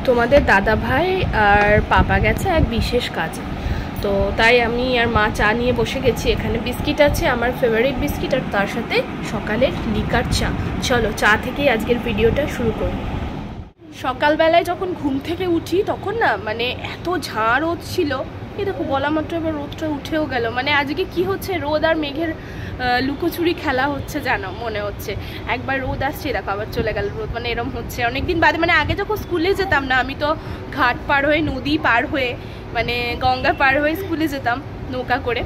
তোমাদের দাদা ভাই আর পাপা গেছে এক বিশেষ কাজে, তো তাই আমি আর মা চা নিয়ে বসে গেছি। এখানে বিস্কিট আছে, আমার ফেভারিট বিস্কিট, আর তার সাথে সকালের লিকার চা। চলো চা থেকেই আজকের ভিডিওটা শুরু করি। সকালবেলায় যখন ঘুম থেকে উঠি তখন না মানে এত ঝাঁ রোদ ছিল, এই দেখো বলা মাত্র এবার রোদটা উঠেও গেল। মানে আজকে কি হচ্ছে, রোদ আর মেঘের লুকোচুরি খেলা হচ্ছে জানো, মনে হচ্ছে একবার রোদ আসছে দেখো আবার চলে গেল রোদ, মানে এরকম হচ্ছে অনেকদিন বাদে। মানে আগে যখন স্কুলে যেতাম না, আমি তো ঘাট পার হয়ে, নদী পার হয়ে, মানে গঙ্গা পার হয়ে স্কুলে যেতাম নৌকা করে।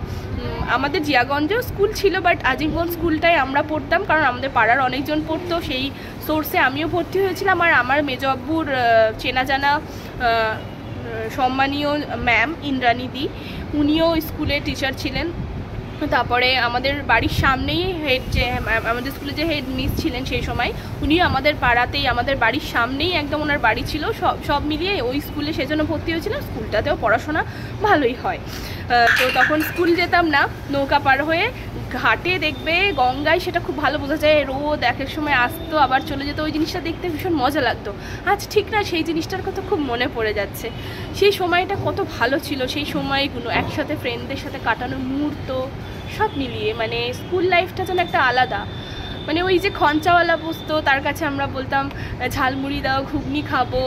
আমাদের জিয়াগঞ্জেও স্কুল ছিল, বাট আজিমগঞ্জ স্কুলটাই আমরা পড়তাম, কারণ আমাদের পাড়ার অনেকজন পড়তো, সেই সোর্সে আমিও ভর্তি হয়েছিলাম। আর আমার মেজ আব্বুর চেনা জানা সম্মানীয় ম্যাম ইন্দ্রাণীদি, উনিও স্কুলে টিচার ছিলেন। তারপরে আমাদের বাড়ির সামনেই হেড, যে আমাদের স্কুলে যে হেড মিস ছিলেন সেই সময়, উনিও আমাদের পাড়াতেই, আমাদের বাড়ির সামনেই একদম ওনার বাড়ি ছিল। সব মিলিয়ে ওই স্কুলে সেজন্য ভর্তি হয়েছিলাম। স্কুলটাতেও পড়াশোনা ভালোই হয়। তো তখন স্কুল যেতাম না, নৌকা পার হয়ে ঘাটে দেখবে গঙ্গায়, সেটা খুব ভালো বোঝা যায়। রোদ এক এক সময় আসতো আবার চলে যেত, ওই জিনিসটা দেখতে ভীষণ মজা লাগতো। আজ ঠিক না, সেই জিনিসটার কথা খুব মনে পড়ে যাচ্ছে। সেই সময়টা কত ভালো ছিল, সেই সময়গুলো একসাথে ফ্রেন্ডদের সাথে কাটানো মুহূর্ত সব মিলিয়ে, মানে স্কুল লাইফটা যেন একটা আলাদা। মানে ওই যে খঞ্চাওয়ালা বসতো, তার কাছে আমরা বলতাম ঝালমুড়ি দাও, ঘুগনি খাবো,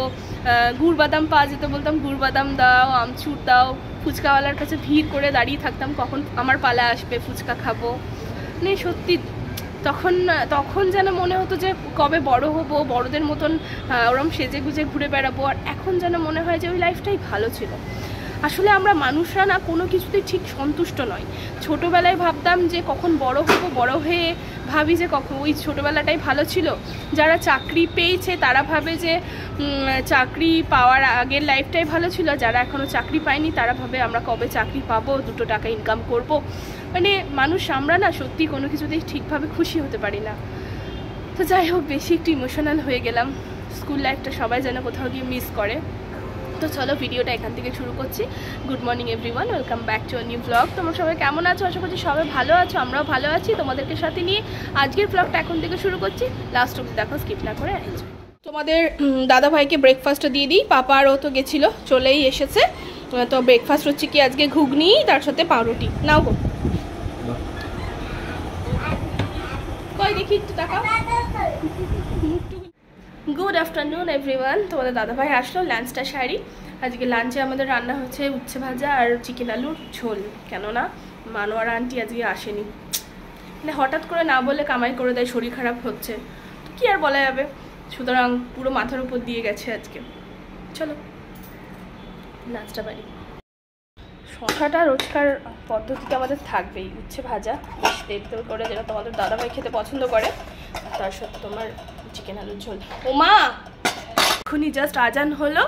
গুড় বাদাম পাওয়া যেত, বলতাম গুড় বাদাম দাও, আমচুর দাও। ফুচকাওয়ালার কাছে ভিড় করে দাঁড়িয়ে থাকতাম কখন আমার পালা আসবে, ফুচকা খাবো। মানে সত্যি তখন যেন মনে হতো যে কবে বড় হবো, বড়দের মতন ওরম সেজে গুজে ঘুরে বেড়াবো। আর এখন যেন মনে হয় যে ওই লাইফটাই ভালো ছিল। আসলে আমরা মানুষরা না কোনো কিছুতেই ঠিক সন্তুষ্ট নয়। ছোটোবেলায় ভাবতাম যে কখন বড় হবো, বড় হয়ে ভাবি যে কখন ওই ছোটোবেলাটাই ভালো ছিল। যারা চাকরি পেয়েছে তারা ভাবে যে চাকরি পাওয়ার আগের লাইফটাই ভালো ছিল। যারা এখনও চাকরি পায়নি তারা ভাবে আমরা কবে চাকরি পাবো, 2 টাকা ইনকাম করব। মানে আমরা না সত্যি কোনো কিছুতেই ঠিকভাবে খুশি হতে পারি না। তো যাই হোক, বেশি একটু ইমোশনাল হয়ে গেলাম। স্কুল লাইফটা সবাই যেন কোথাও গিয়ে মিস করে। তো চলো ভিডিওটা এখান থেকে শুরু করছি। Good morning everyone, welcome back to a new blog. তোমরা সবাই কেমন আছো? আশা করছি সবাই ভালো আছো, আমরাও ভালো আছি। তোমাদেরকে সাথে নিয়ে আজকের ব্লগটা এখন থেকে শুরু করছি, লাস্ট অবধি দেখো, স্কিপ না করে এনজয়। তোমাদের দাদা ভাইকে ব্রেকফাস্টটা দিয়ে দিই। পাপা আরও তো গেছিলো, চলেই এসেছে। তো ব্রেকফাস্ট হচ্ছে কি আজকে ঘুগনি, তার সাথে পাউরুটি। নাও গো, কই দেখি একটু টাকা। Good afternoon everyone. তোমাদের দাদাভাই আসলো, লাঞ্চটা সারি। আজকে লাঞ্চে আমাদের রান্না হচ্ছে উচ্ছে ভাজা আর চিকেন আলুর ঝোল। কেননা মানোয়ারা আন্টি আজকে আসেনি, মানে হঠাৎ করে না বলে কামাই করে দেয়, শরীর খারাপ হচ্ছে, তো কী আর বলা যাবে। সুতরাং পুরো মাথার উপর দিয়ে গেছে আজকে। চলো লাঞ্চটা বাড়ি। শশাটা রোজকার পদ্ধতিতে আমাদের থাকবেই, উচ্ছে ভাজা বেশ তেল করে, যেটা তোমাদের দাদাভাই খেতে পছন্দ করে। তার সাথে তোমার চিকেন আলুর ঝোল। ও মা, এখনই জাস্ট আজান হলো।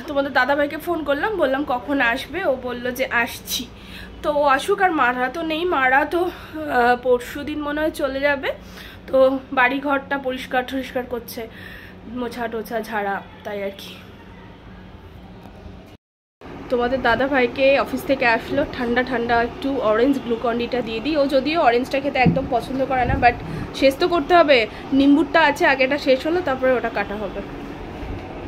তোমাদের দাদাভাইকে ফোন করলাম, বললাম কখন আসবে। ও বললো যে আসছি। তো ও আসুক, আর মারা তো নেই, মারা তো পরশু দিন মনে হয় চলে যাবে। তো বাড়ি ঘরটা পরিষ্কার টরিষ্কার করছে, মোছা টোছা ঝাড়া, তাই আর কি। তোমাদের দাদা ভাইকে অফিস থেকে আসলো, ঠান্ডা ঠান্ডা একটু অরেঞ্জ গ্লুকন্ডিটা দিয়ে দিই। ও যদিও অরেঞ্জটা খেতে একদম পছন্দ করে না, বাট শেষ তো করতে হবে। নিম্বুরটা আছে, আগেটা শেষ হলো, তারপরে ওটা কাটা হবে।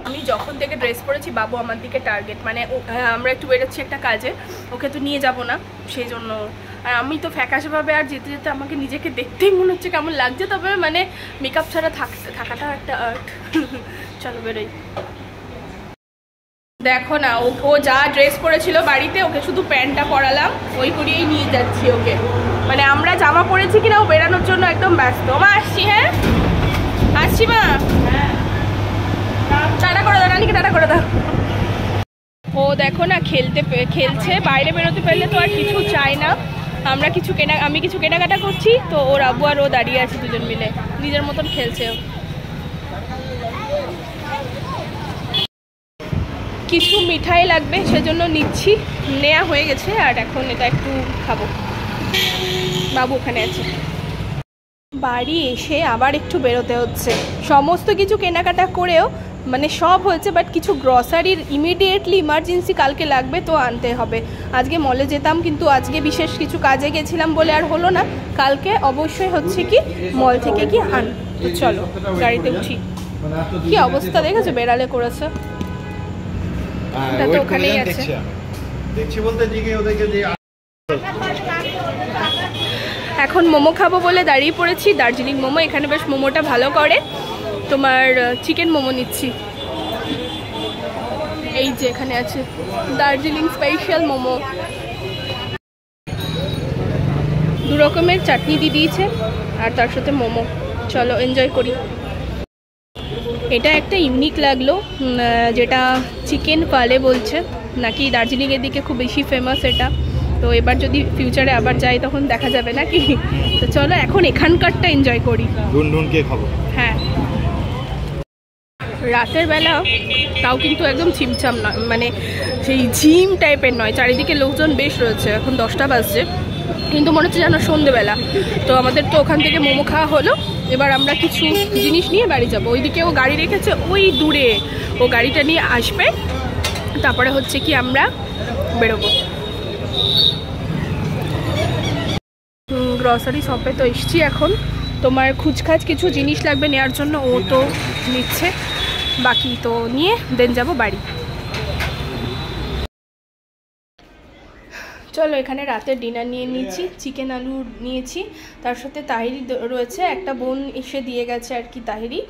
আমি যখন থেকে ড্রেস পরেছি বাবু আমার দিকে টার্গেট, মানে আমরা একটু বেরোচ্ছি একটা কাজে, ওকে তো নিয়ে যাব না সেই জন্য। আর আমি তো ফ্যাকাশেভাবে আর যেতে যেতে আমাকে নিজেকে দেখতেই মনে হচ্ছে কেমন লাগছে। তবে মানে মেকআপ ছাড়া থাকাটা একটা আর্ট। চলো বেরোই। দেখো না, ও যা ড্রেস পরেছিল বাড়িতে, ওকে শুধু প্যান্টটা পরালাম, ওই করিয়েই নিয়ে যাচ্ছি ওকে। মানে আমরা জামা পরেছি কিনা ও বেরানোর জন্য একদম ব্যস্ত। মা আসছি, হ্যাঁ আসছি মা, টাটা করে দাও, রানীকে টাটা করে দাও। ও দেখো না খেলছে, বাইরে বেরোতে পারলে তো আর কিছু চায় না। আমি কিছু কেনাকাটা করছি, তো ওর আব্বু আর ও দাঁড়িয়ে আছে, দুজন মিলে নিজের মতন খেলছে। কিছু মিঠাই লাগবে সেজন্য নিচ্ছি, নেওয়া হয়ে গেছে। আর এখন এটা একটু খাবো, বাবু ওখানে আছে। বাড়ি এসে আবার একটু বেরোতে হচ্ছে। সমস্ত কিছু কেনাকাটা করেও মানে সব হয়েছে, বাট কিছু গ্রসারির ইমিডিয়েটলি ইমার্জেন্সি কালকে লাগবে, তো আনতে হবে। আজকে মলে যেতাম, কিন্তু আজকে বিশেষ কিছু কাজে গেছিলাম বলে আর হলো না। কালকে অবশ্যই হচ্ছে কি মল থেকে কি আন। তো চলো গাড়িতে উঠি। কি অবস্থা দেখেছো, বেড়ালে করেছে। এটা তো ওখানেই আছে। দেখছি বলতে দিকে ওদেরকে যে এখন মোমো খাবো বলে দাঁড়িয়ে পড়েছি, দার্জিলিং মোমো। এখানে বেশ মোমোটা ভালো করে, তোমার চিকেন মোমো নিচ্ছি। এই যে এখানে আছে দার্জিলিং স্পেশাল মোমো, 2 রকমের চাটনি দিয়ে দিয়েছে আর তার সাথে মোমো। চলো এনজয় করি। এটা একটা ইউনিক লাগলো, যেটা চিকেন পালে বলছে নাকি দার্জিলিংয়ের দিকে খুব বেশি ফেমাস এটা। তো এবার যদি ফিউচারে আবার যাই তখন দেখা যাবে নাকি। তো চলো এখন এখানকারটা এনজয় করি। ঢুনঢুনকে খাবো। হ্যাঁ, রাতের বেলা তাও কিন্তু একদম ছিমছাম নয়, মানে সেই ঝিম টাইপের নয়। চারিদিকে লোকজন বেশ রয়েছে, এখন 10টা বাজছে, কিন্তু মনে হচ্ছে যেন সন্ধেবেলা। তো আমাদের তো ওখান থেকে মোমো খাওয়া হলো, এবার আমরা কিছু জিনিস নিয়ে বাড়ি যাবো। ওইদিকে ও গাড়ি রেখেছে ওই দূরে, ও গাড়িটা নিয়ে আসবে, তারপরে হচ্ছে কি আমরা বেরোবো। গ্রসারি শপে তো এসছি এখন, তোমার খুচখাচ কিছু জিনিস লাগবে নেওয়ার জন্য, ও তো নিচ্ছে, বাকি তো নিয়ে দেন যাব বাড়ি। চলো এখানে রাতের ডিনার নিয়ে নিয়েছি, চিকেন আলু নিয়েছি, তার সাথে তাহিরি রয়েছে। একটা বোন এসে দিয়ে গেছে আর কি তাহিরি,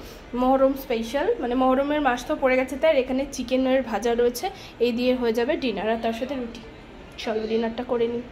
মহরম স্পেশাল, মানে মহরমের মাস তো পড়ে গেছে, তাই এখানে চিকেনের ভাজা রয়েছে। এই দিয়ে হয়ে যাবে ডিনার, আর তার সাথে রুটি। চলো ডিনারটা করে নিই।